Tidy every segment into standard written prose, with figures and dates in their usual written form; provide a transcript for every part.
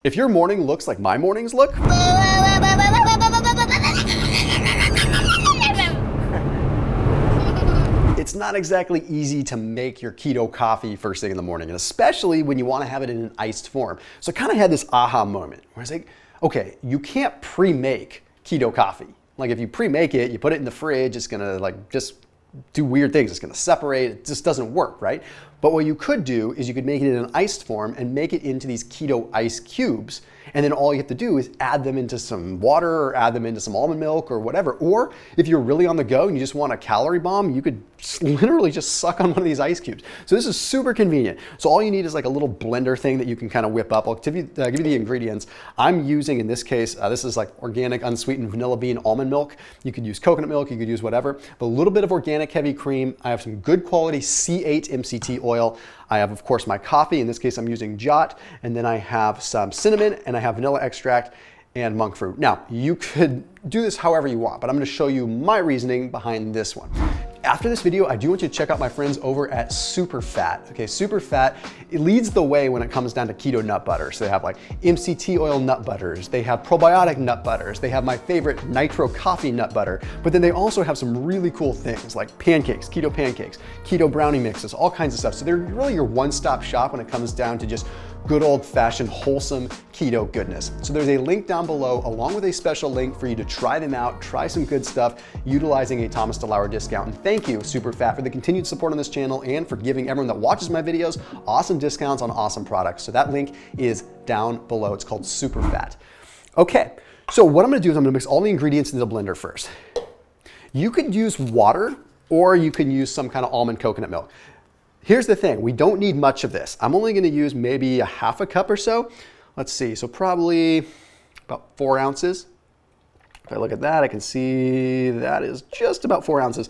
If your morning looks like my mornings look, it's not exactly easy to make your keto coffee first thing in the morning, and especially when you want to have it in an iced form. So I kind of had this aha moment where I was like, okay, you can't pre-make keto coffee. Like if you pre-make it, you put it in the fridge, it's gonna just do weird things. It's gonna separate, it just doesn't work, right? But what you could do is you could make it in an iced form and make it into these keto ice cubes. And then all you have to do is add them into some water or add them into some almond milk or whatever. Or if you're really on the go and you just want a calorie bomb, you could literally just suck on one of these ice cubes. So this is super convenient. So all you need is like a little blender thing that you can kind of whip up. I'll give you the ingredients. I'm using, in this case, this is like organic unsweetened vanilla bean almond milk. You could use coconut milk, you could use whatever. But a little bit of organic heavy cream. I have some good quality C8 MCT oil. I have, of course, my coffee. In this case, I'm using Jot. And then I have some cinnamon and I have vanilla extract and monk fruit. Now, you could do this however you want, but I'm gonna show you my reasoning behind this one. After this video, I do want you to check out my friends over at Superfat. Okay, Superfat, it leads the way when it comes down to keto nut butter. So they have like MCT oil nut butters, they have probiotic nut butters, they have my favorite nitro coffee nut butter, but then they also have some really cool things like pancakes, keto brownie mixes, all kinds of stuff. So they're really your one-stop shop when it comes down to just good old-fashioned wholesome keto goodness. So there's a link down below along with a special link for you to try them out, try some good stuff utilizing a Thomas DeLauer discount. And thank you, Superfat, for the continued support on this channel and for giving everyone that watches my videos awesome discounts on awesome products. So that link is down below. It's called Superfat. Okay, so what I'm gonna do is I'm gonna mix all the ingredients into the blender first. You could use water or you can use some kind of almond coconut milk. Here's the thing, we don't need much of this. I'm only gonna use maybe a half a cup or so. Let's see, so probably about 4 ounces. If I look at that, I can see that is just about 4 ounces.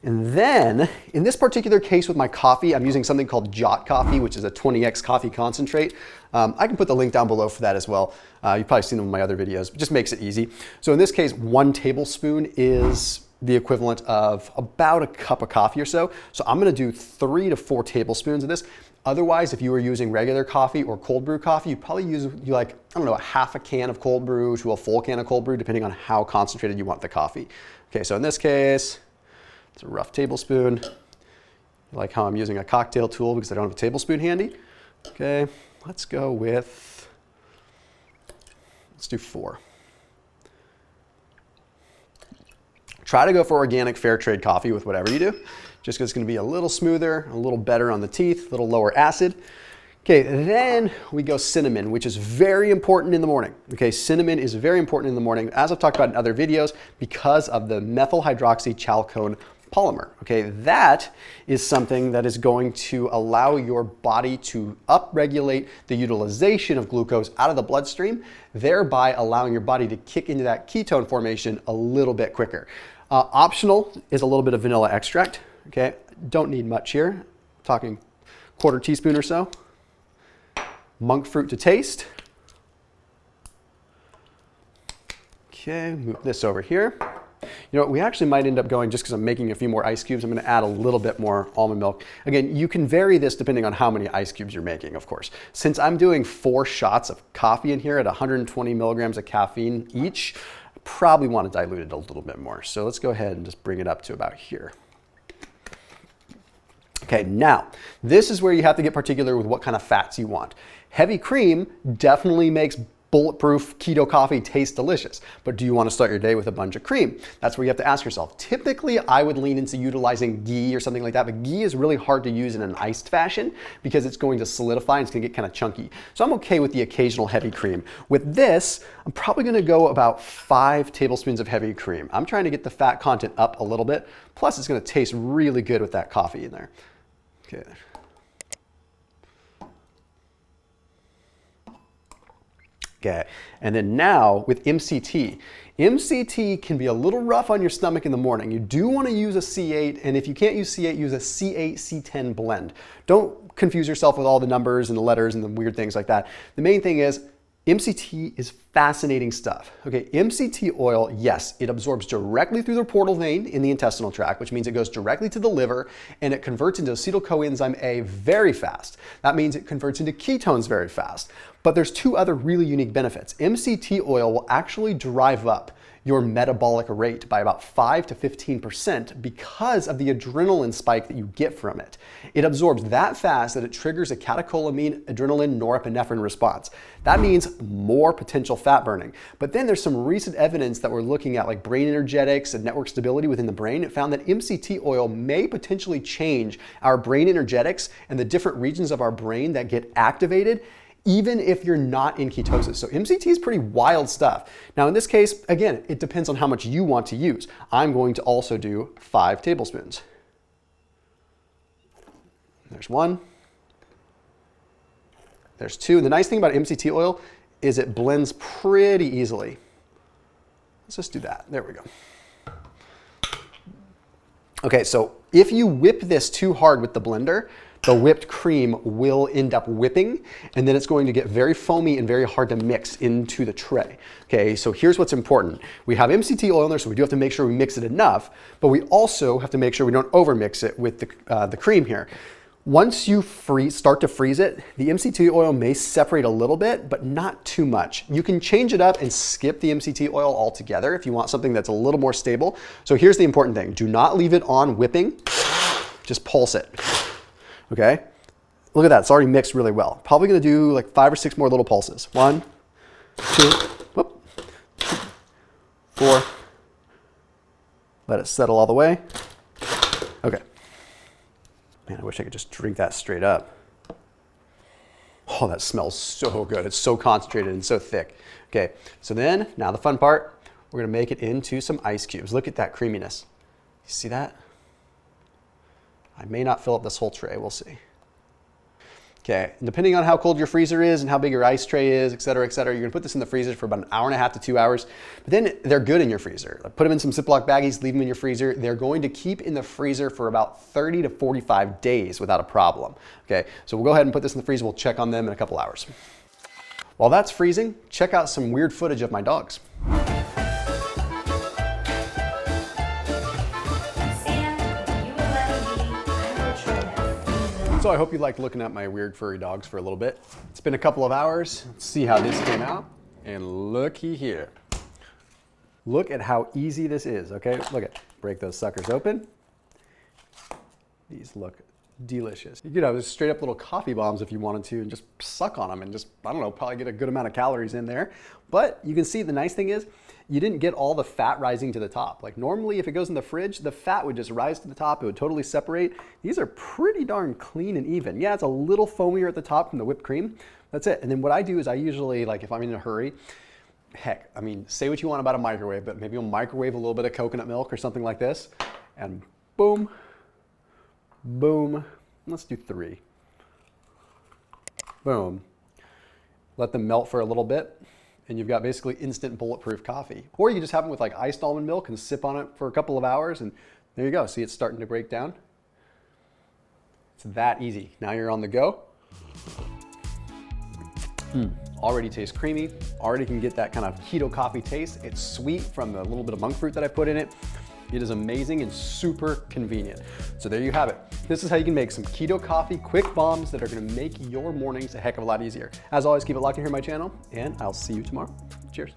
And then, in this particular case with my coffee, I'm using something called Jot coffee, which is a 20x coffee concentrate. I can put the link down below for that as well. You've probably seen them in my other videos, but just makes it easy. So in this case, 1 tablespoon is the equivalent of about a cup of coffee or so. So I'm gonna do 3 to 4 tablespoons of this. Otherwise, if you were using regular coffee or cold brew coffee, you'd probably use like, I don't know, a half a can of cold brew to a full can of cold brew, depending on how concentrated you want the coffee. Okay, so in this case, it's a rough tablespoon. I like how I'm using a cocktail tool because I don't have a tablespoon handy. Okay, let's go with, let's do 4. Try to go for organic fair trade coffee with whatever you do, just because it's gonna be a little smoother, a little better on the teeth, a little lower acid. Okay, then we go cinnamon, which is very important in the morning. Okay, cinnamon is very important in the morning, as I've talked about in other videos, because of the methyl hydroxychalcone polymer. Okay, that is something that is going to allow your body to upregulate the utilization of glucose out of the bloodstream, thereby allowing your body to kick into that ketone formation a little bit quicker. Optional is a little bit of vanilla extract. Okay, don't need much here. I'm talking 1/4 teaspoon or so. Monk fruit to taste. Okay, move this over here. You know what, we actually might end up going, just because I'm making a few more ice cubes, I'm gonna add a little bit more almond milk. Again, you can vary this depending on how many ice cubes you're making, of course. Since I'm doing 4 shots of coffee in here at 120 milligrams of caffeine each, I probably want to dilute it a little bit more. So let's go ahead and just bring it up to about here. Okay, now, this is where you have to get particular with what kind of fats you want. Heavy cream definitely makes bulletproof keto coffee taste delicious, but do you want to start your day with a bunch of cream? That's where you have to ask yourself. Typically, I would lean into utilizing ghee or something like that, but ghee is really hard to use in an iced fashion because it's going to solidify and it's going to get kind of chunky. So I'm okay with the occasional heavy cream. With this, I'm probably going to go about 5 tablespoons of heavy cream. I'm trying to get the fat content up a little bit, plus it's going to taste really good with that coffee in there. Okay. Okay, and then now with MCT. MCT can be a little rough on your stomach in the morning. You do want to use a C8, and if you can't use C8, use a C8, C10 blend. Don't confuse yourself with all the numbers and the letters and the weird things like that. The main thing is MCT is fascinating stuff. Okay, MCT oil, yes, it absorbs directly through the portal vein in the intestinal tract, which means it goes directly to the liver and it converts into acetyl coenzyme A very fast. That means it converts into ketones very fast. But there's two other really unique benefits. MCT oil will actually drive up your metabolic rate by about 5 to 15% because of the adrenaline spike that you get from it. It absorbs that fast that it triggers a catecholamine adrenaline norepinephrine response. That means more potential fat burning. But then there's some recent evidence that we're looking at, like brain energetics and network stability within the brain. It found that MCT oil may potentially change our brain energetics and the different regions of our brain that get activated even if you're not in ketosis. So MCT is pretty wild stuff. Now in this case, again, it depends on how much you want to use. I'm going to also do 5 tablespoons. There's 1. There's 2. And the nice thing about MCT oil is it blends pretty easily. Let's just do that. There we go. Okay, so if you whip this too hard with the blender, the whipped cream will end up whipping, and then it's going to get very foamy and very hard to mix into the tray. Okay, so here's what's important. We have MCT oil in there, so we do have to make sure we mix it enough, but we also have to make sure we don't overmix it with the cream here. Once you start to freeze it, the MCT oil may separate a little bit, but not too much. You can change it up and skip the MCT oil altogether if you want something that's a little more stable. So here's the important thing. Do not leave it on whipping, just pulse it. Okay, look at that, it's already mixed really well. Probably gonna do like 5 or 6 more little pulses. 1, 2, whoop, 4. Let it settle all the way. Okay. Man, I wish I could just drink that straight up. Oh, that smells so good. It's so concentrated and so thick. Okay, so then, now the fun part, we're gonna make it into some ice cubes. Look at that creaminess. You see that? I may not fill up this whole tray, we'll see. Okay, and depending on how cold your freezer is and how big your ice tray is, et cetera, you're gonna put this in the freezer for about 1.5 to 2 hours, but then they're good in your freezer. Put them in some Ziploc baggies, leave them in your freezer. They're going to keep in the freezer for about 30 to 45 days without a problem. Okay, so we'll go ahead and put this in the freezer. We'll check on them in a couple hours. While that's freezing, check out some weird footage of my dogs. So I hope you liked looking at my weird furry dogs for a little bit. It's been a couple of hours. Let's see how this came out. And looky here. Look at how easy this is, okay? Look at, break those suckers open. These look delicious. You could have just straight up little coffee bombs if you wanted to and just suck on them and just, I don't know, probably get a good amount of calories in there. But you can see the nice thing is you didn't get all the fat rising to the top. Like normally if it goes in the fridge, the fat would just rise to the top. It would totally separate. These are pretty darn clean and even. Yeah, it's a little foamier at the top from the whipped cream. That's it. And then what I do is I usually, like if I'm in a hurry, heck, I mean, say what you want about a microwave, but maybe you'll microwave a little bit of coconut milk or something like this and boom, boom. Let's do 3. Boom. Let them melt for a little bit and you've got basically instant bulletproof coffee. Or you can just have them with like iced almond milk and sip on it for a couple of hours and there you go. See, it's starting to break down. It's that easy. Now you're on the go. Already tastes creamy. Already can get that kind of keto coffee taste. It's sweet from the little bit of monk fruit that I put in it. It is amazing and super convenient. So there you have it. This is how you can make some keto coffee quick bombs that are gonna make your mornings a heck of a lot easier. As always, keep it locked in here on my channel and I'll see you tomorrow. Cheers.